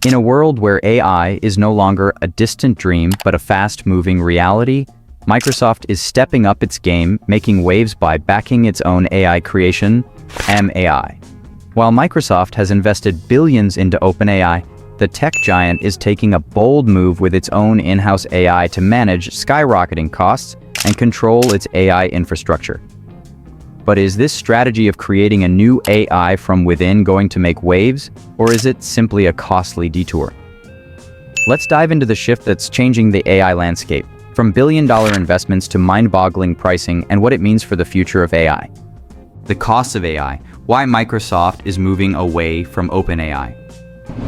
In a world where AI is no longer a distant dream but a fast-moving reality, Microsoft is stepping up its game, making waves by backing its own AI creation, MAI. While Microsoft has invested billions into OpenAI, the tech giant is taking a bold move with its own in-house AI to manage skyrocketing costs and control its AI infrastructure. But is this strategy of creating a new AI from within going to make waves, or is it simply a costly detour? Let's dive into the shift that's changing the AI landscape, from billion-dollar investments to mind-boggling pricing and what it means for the future of AI. The costs of AI, why Microsoft is moving away from OpenAI.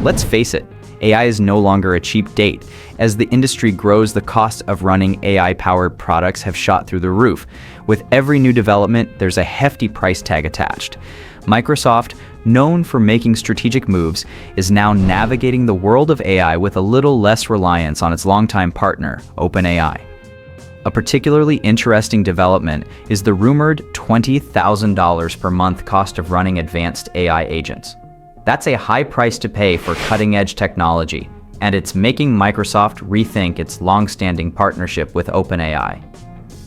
Let's face it, AI is no longer a cheap date. As the industry grows, the cost of running AI-powered products have shot through the roof. With every new development, there's a hefty price tag attached. Microsoft, known for making strategic moves, is now navigating the world of AI with a little less reliance on its longtime partner, OpenAI. A particularly interesting development is the rumored $20,000 per month cost of running advanced AI agents. That's a high price to pay for cutting-edge technology, and it's making Microsoft rethink its long-standing partnership with OpenAI.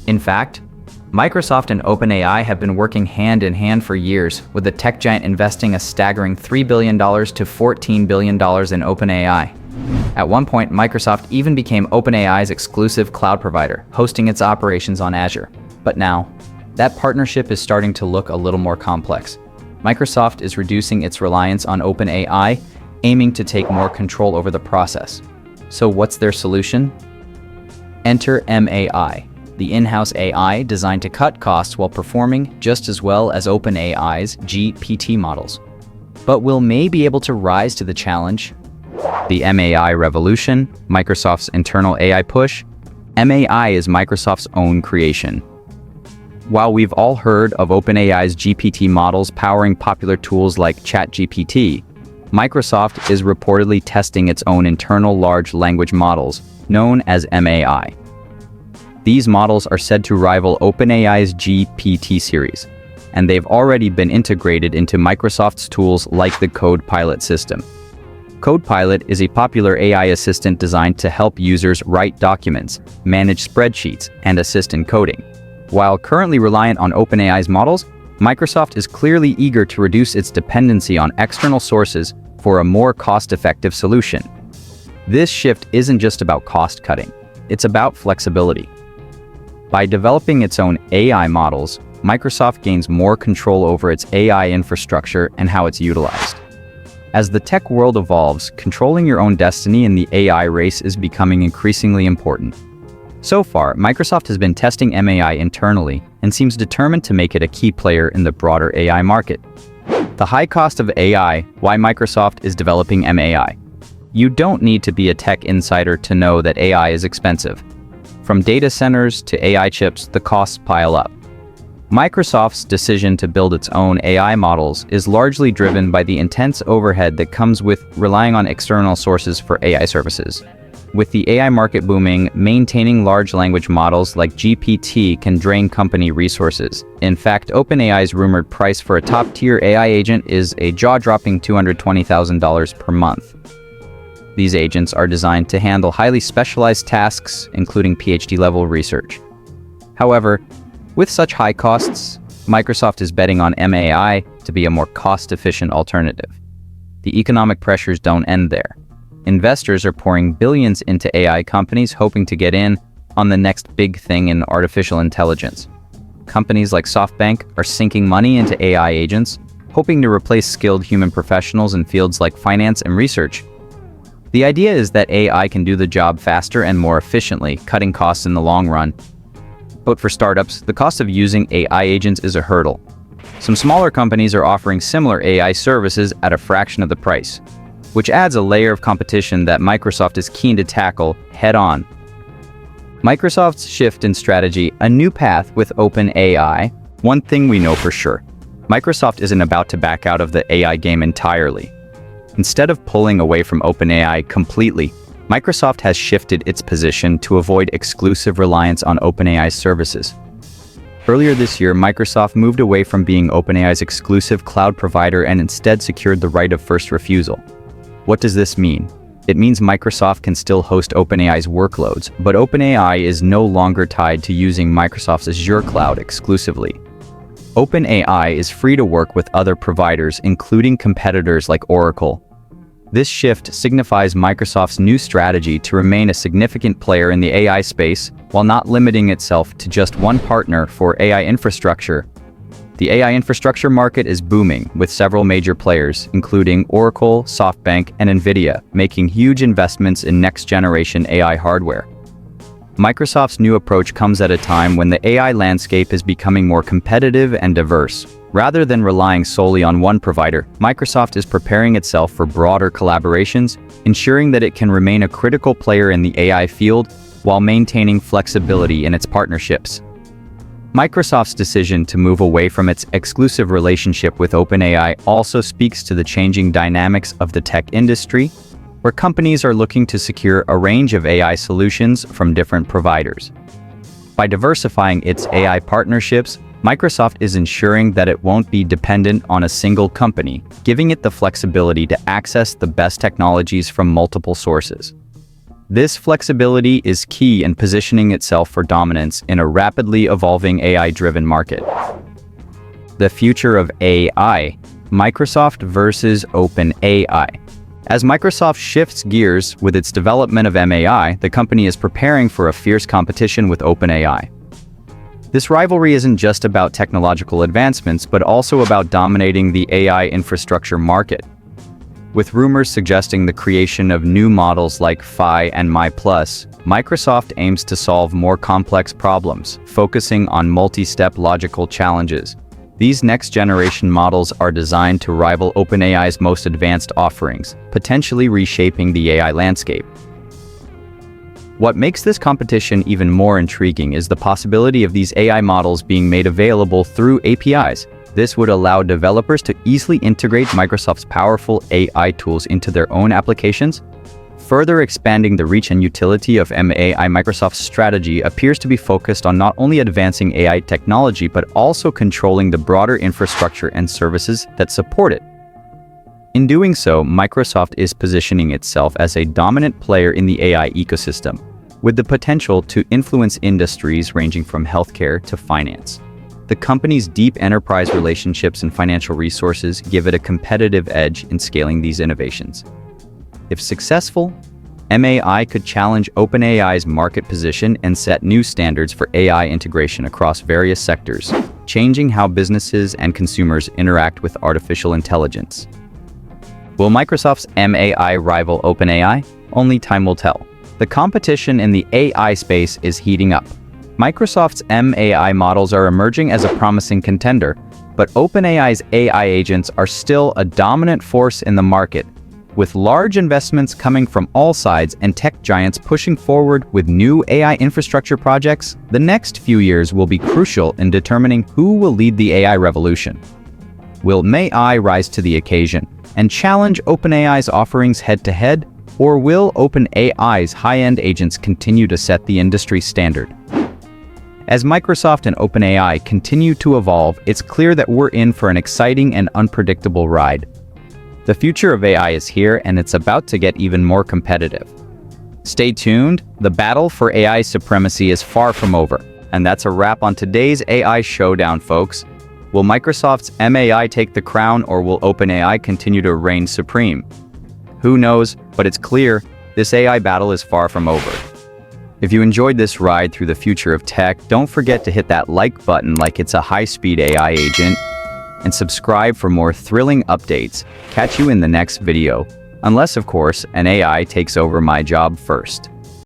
In fact, Microsoft and OpenAI have been working hand-in-hand for years, with the tech giant investing a staggering $3 billion to $14 billion in OpenAI. At one point, Microsoft even became OpenAI's exclusive cloud provider, hosting its operations on Azure. But now, that partnership is starting to look a little more complex. Microsoft is reducing its reliance on OpenAI, aiming to take more control over the process. So what's their solution? Enter MAI, the in-house AI designed to cut costs while performing just as well as OpenAI's GPT models. But will May be able to rise to the challenge? The MAI revolution, Microsoft's internal AI push. MAI is Microsoft's own creation. While we've all heard of OpenAI's GPT models powering popular tools like ChatGPT, Microsoft is reportedly testing its own internal large language models, known as MAI. These models are said to rival OpenAI's GPT series, and they've already been integrated into Microsoft's tools like the Copilot system. Copilot is a popular AI assistant designed to help users write documents, manage spreadsheets, and assist in coding. While currently reliant on OpenAI's models, Microsoft is clearly eager to reduce its dependency on external sources for a more cost-effective solution. This shift isn't just about cost cutting, it's about flexibility. By developing its own AI models, Microsoft gains more control over its AI infrastructure and how it's utilized. As the tech world evolves, controlling your own destiny in the AI race is becoming increasingly important. So far, Microsoft has been testing MAI internally and seems determined to make it a key player in the broader AI market. The high cost of AI, why Microsoft is developing MAI. You don't need to be a tech insider to know that AI is expensive. From data centers to AI chips, the costs pile up. Microsoft's decision to build its own AI models is largely driven by the intense overhead that comes with relying on external sources for AI services. With the AI market booming, maintaining large language models like GPT can drain company resources. In fact, OpenAI's rumored price for a top-tier AI agent is a jaw-dropping $220,000 per month. These agents are designed to handle highly specialized tasks, including PhD-level research. However, with such high costs, Microsoft is betting on MAI to be a more cost-efficient alternative. The economic pressures don't end there. Investors are pouring billions into AI companies hoping to get in on the next big thing in artificial intelligence. Companies like SoftBank are sinking money into AI agents, hoping to replace skilled human professionals in fields like finance and research. The idea is that AI can do the job faster and more efficiently, cutting costs in the long run. But for startups, the cost of using AI agents is a hurdle. Some smaller companies are offering similar AI services at a fraction of the price, which adds a layer of competition that Microsoft is keen to tackle head-on. Microsoft's shift in strategy, a new path with OpenAI. One thing we know for sure, Microsoft isn't about to back out of the AI game entirely. Instead of pulling away from OpenAI completely, Microsoft has shifted its position to avoid exclusive reliance on OpenAI's services. Earlier this year, Microsoft moved away from being OpenAI's exclusive cloud provider and instead secured the right of first refusal. What does this mean? It means Microsoft can still host OpenAI's workloads, but OpenAI is no longer tied to using Microsoft's Azure cloud exclusively. OpenAI is free to work with other providers, including competitors like Oracle. This shift signifies Microsoft's new strategy to remain a significant player in the AI space while not limiting itself to just one partner for AI infrastructure. The AI infrastructure market is booming, with several major players, including Oracle, SoftBank, and NVIDIA, making huge investments in next-generation AI hardware. Microsoft's new approach comes at a time when the AI landscape is becoming more competitive and diverse. Rather than relying solely on one provider, Microsoft is preparing itself for broader collaborations, ensuring that it can remain a critical player in the AI field while maintaining flexibility in its partnerships. Microsoft's decision to move away from its exclusive relationship with OpenAI also speaks to the changing dynamics of the tech industry, where companies are looking to secure a range of AI solutions from different providers. By diversifying its AI partnerships, Microsoft is ensuring that it won't be dependent on a single company, giving it the flexibility to access the best technologies from multiple sources. This flexibility is key in positioning itself for dominance in a rapidly evolving AI-driven market. The future of AI, Microsoft versus OpenAI. As Microsoft shifts gears with its development of MAI, the company is preparing for a fierce competition with OpenAI. This rivalry isn't just about technological advancements, but also about dominating the AI infrastructure market. With rumors suggesting the creation of new models like Phi and MAI+, Microsoft aims to solve more complex problems, focusing on multi-step logical challenges. These next-generation models are designed to rival OpenAI's most advanced offerings, potentially reshaping the AI landscape. What makes this competition even more intriguing is the possibility of these AI models being made available through APIs. This would allow developers to easily integrate Microsoft's powerful AI tools into their own applications, further expanding the reach and utility of MAI. Microsoft's strategy appears to be focused on not only advancing AI technology, but also controlling the broader infrastructure and services that support it. In doing so, Microsoft is positioning itself as a dominant player in the AI ecosystem, with the potential to influence industries ranging from healthcare to finance. The company's deep enterprise relationships and financial resources give it a competitive edge in scaling these innovations. If successful, MAI could challenge OpenAI's market position and set new standards for AI integration across various sectors, changing how businesses and consumers interact with artificial intelligence. Will Microsoft's MAI rival OpenAI? Only time will tell. The competition in the AI space is heating up. Microsoft's MAI models are emerging as a promising contender, but OpenAI's AI agents are still a dominant force in the market. With large investments coming from all sides and tech giants pushing forward with new AI infrastructure projects, the next few years will be crucial in determining who will lead the AI revolution. Will MAI rise to the occasion and challenge OpenAI's offerings head-to-head, or will OpenAI's high-end agents continue to set the industry standard? As Microsoft and OpenAI continue to evolve, it's clear that we're in for an exciting and unpredictable ride. The future of AI is here, and it's about to get even more competitive. Stay tuned, the battle for AI supremacy is far from over. And that's a wrap on today's AI Showdown, folks. Will Microsoft's MAI take the crown, or will OpenAI continue to reign supreme? Who knows, but it's clear, this AI battle is far from over. If you enjoyed this ride through the future of tech, don't forget to hit that like button like it's a high-speed AI agent, and subscribe for more thrilling updates. Catch you in the next video. Unless, of course, an AI takes over my job first.